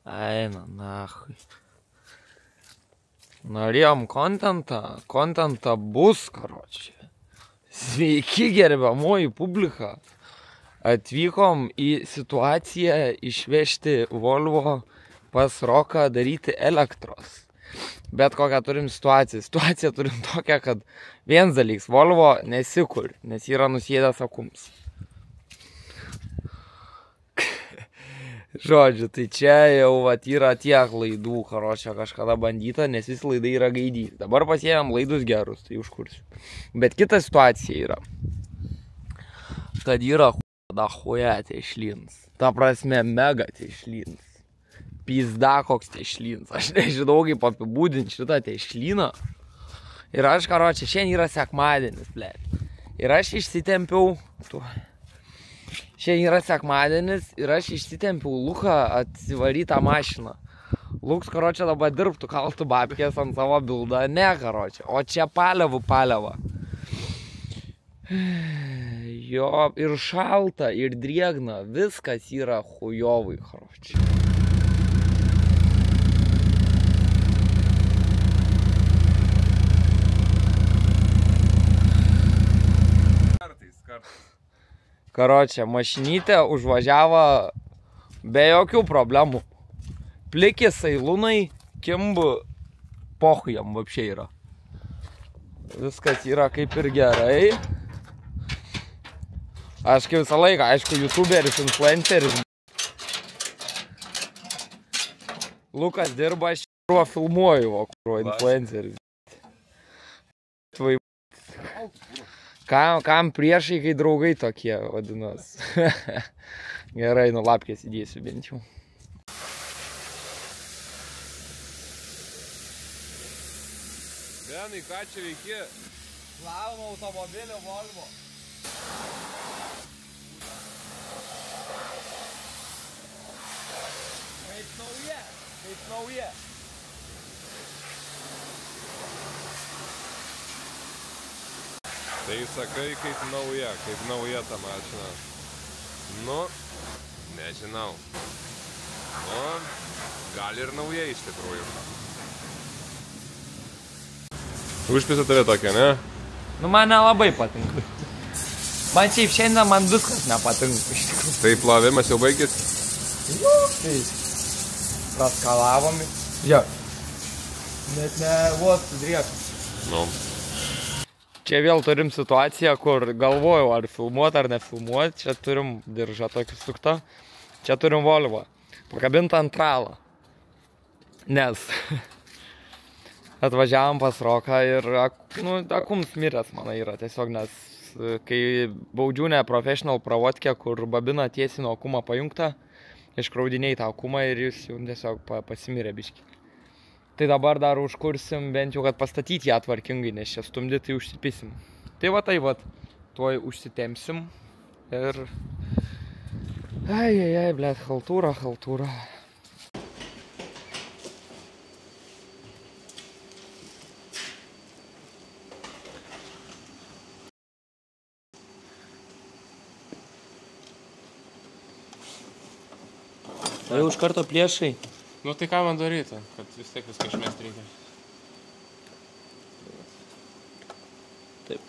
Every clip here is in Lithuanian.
Eina, nachui. Norėjom kontentą bus, karočiui. Sveiki, gerbiamoji publika. Atvykom į situaciją išvežti Volvo pas Roką daryti elektros. Bet kokią turim situaciją. Situaciją turim tokią, kad vienas dalyks, Volvo nesikur, nes yra nusėdęs akums. Žodžiu, tai čia jau yra tiek laidų, karočio, kažkada bandyta, nes visi laidai yra gaidyti. Dabar pasiėmėm laidus gerus, tai užkursiu. Bet kita situacija yra, kad yra dahuja tešlins. Ta prasme, mega tešlins. Pizda koks tešlins. Aš nežinau, kaip apibūdinti šitą tešliną. Ir aš, karočią, šiandien yra sekmadienis, blėt. Ir aš išsitempiau... Šiandien yra sekmadienis ir aš išsitempiau Luką atsivarytą mašiną. Luks, karočią, dabar dirbtų, kaltų babkės ant savo bildą. Ne, karočią. O čia paliava. Jo, ir šalta, ir driegna. Viskas yra chujovai, karočią. Karočią, mašinytė užvažiavo be jokių problemų. Pliki sailūnai, kimbu, pohujam vapšiai yra. Viskas yra kaip ir gerai. Aš kaip visą laiką, aišku, youtuberis, influenceris. Lukas dirba, aš filmuoju, o kuro influenceris. Kam priešai, kai draugai tokie vadinos. Gerai, nu lapkės įdėsiu bent jau. Benai, ką čia veiki? Plavom automobilį Volvo. Kaip nauja. Tai sakai, kaip nauja ta mašina. Nu, nežinau. Nu, gal ir nauja iš tikrųjų. Užpisa tave tokia, ne? Nu, man nelabai patinka. Man šiaip šiandien man viskas nepatinka iš tikrųjų. Tai plovimas jau baigės? Jo, tai praskalavom. Jo. Net ne vos sudriekas. Nu. Čia vėl turim situaciją, kur galvojau, ar filmuoti, ar nefilmuoti. Čia turim diržą tokį suktą. Čia turim Volvo. Pakabintą ant tralą. Nes atvažiavom pas Roką ir akums miręs, manai, yra tiesiog, nes kai baudžiūnė professional pravodkė, kur babina tiesiai nuo akumą pajungta, iškraudiniai tą akumą ir jis jau tiesiog pasimirė biškį. Tai dabar dar užkursim bent jau, kad pastatyti ją tvarkingai, nes čia stumdyti, tai užsipisim. Tai va, tuoj užsitempsim ir... Ai, blėt, haltūra. Tai jau iš karto priešai. Nu tai ką man daryti, kad vis tiek viską išmest reikia. Taip.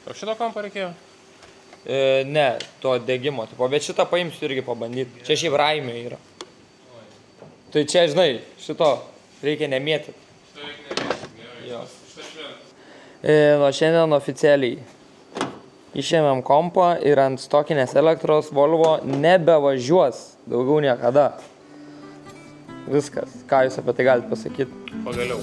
O šito kampą reikėjo? Ne, to degimo tipo, bet šitą paimsiu irgi pabandyti. Čia šiaip raimė yra. Tai čia, žinai, šito reikia nemėtyti. Šito reikia nemėtyti, gerai. Jo. Šitą šventą. Nuo šiandien oficialiai išėmėm kompą ir ant stokinės elektros Volvo nebevažiuos daugiau niekada. Viskas. Ką jūs apie tai galite pasakyti? Pagaliau.